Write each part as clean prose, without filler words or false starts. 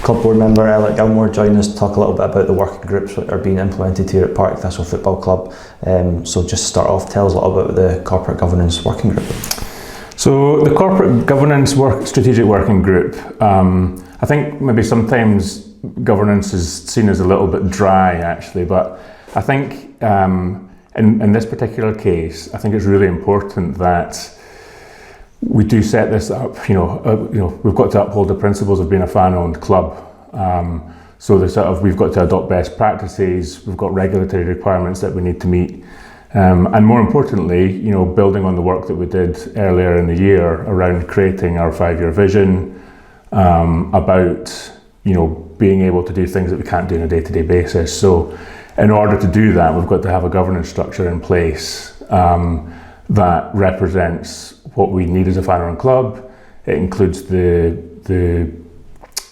Club board member Elliot Gilmour joining us to talk a little bit about the working groups that are being implemented here at Partick Thistle Football Club. So just start off, tell us a little bit about the corporate governance working group. So the corporate governance strategic working group, I think maybe sometimes governance is seen as a little bit dry actually, but I think in this particular case, I think it's really important that we do set this up. We've got to uphold the principles of being a fan-owned club. So we've got to adopt best practices. We've got regulatory requirements that we need to meet, and more importantly, building on the work that we did earlier in the year around creating our 5-year vision, about being able to do things that we can't do on a day-to-day basis. So, in order to do that, we've got to have a governance structure in place that represents what we need as a fan-owned club. It includes the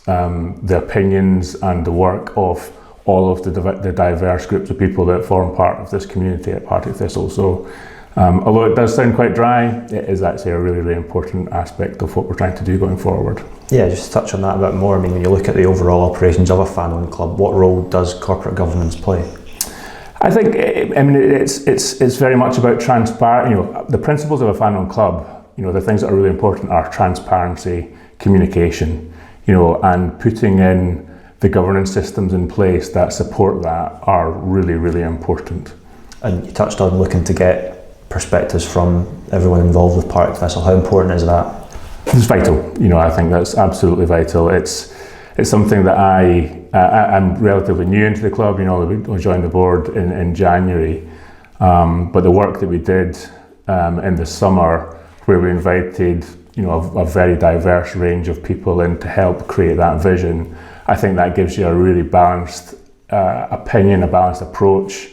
opinions and the work of all of the diverse groups of people that form part of this community at Partick Thistle. So although it does sound quite dry, it is actually a really, really important aspect of what we're trying to do going forward. Yeah, just to touch on that a bit more, when you look at the overall operations of a fan-owned club, what role does corporate governance play? I think it's very much about transparent. The principles of a fan-owned club. The things that are really important are transparency, communication. And putting in the governance systems in place that support that are really, really important. And you touched on looking to get perspectives from everyone involved with Partick Thistle. How important is that? It's vital. I think that's absolutely vital. It's something that I'm relatively new into the club. I joined the board in January, but the work that we did in the summer, where we invited a very diverse range of people in to help create that vision, I think that gives you a really balanced opinion, a balanced approach,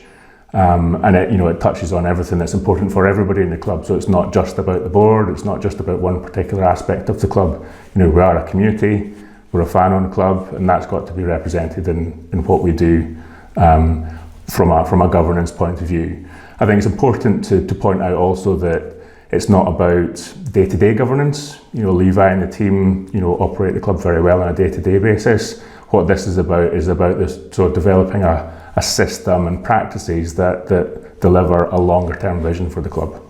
and it touches on everything that's important for everybody in the club. So it's not just about the board, it's not just about one particular aspect of the club. We are a community, we're a fan-owned club, and that's got to be represented in what we do from a governance point of view. I think it's important to point out also that it's not about day-to-day governance. Levi and the team, operate the club very well on a day-to-day basis. What this is about this sort of developing a system and practices that deliver a longer-term vision for the club.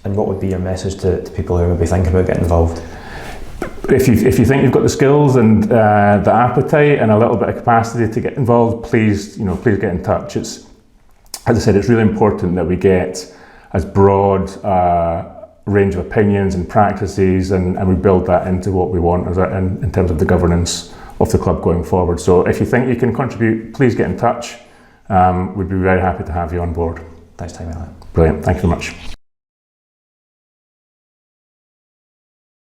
And what would be your message to people who are maybe thinking about getting involved? If you think you've got the skills and the appetite and a little bit of capacity to get involved, please get in touch. As I said, it's really important that we get as broad range of opinions and practices, and we build that into what we want in terms of the governance of the club going forward. So if you think you can contribute, please get in touch. We'd be very happy to have you on board. Thanks for taking me on. Brilliant, thank you very much.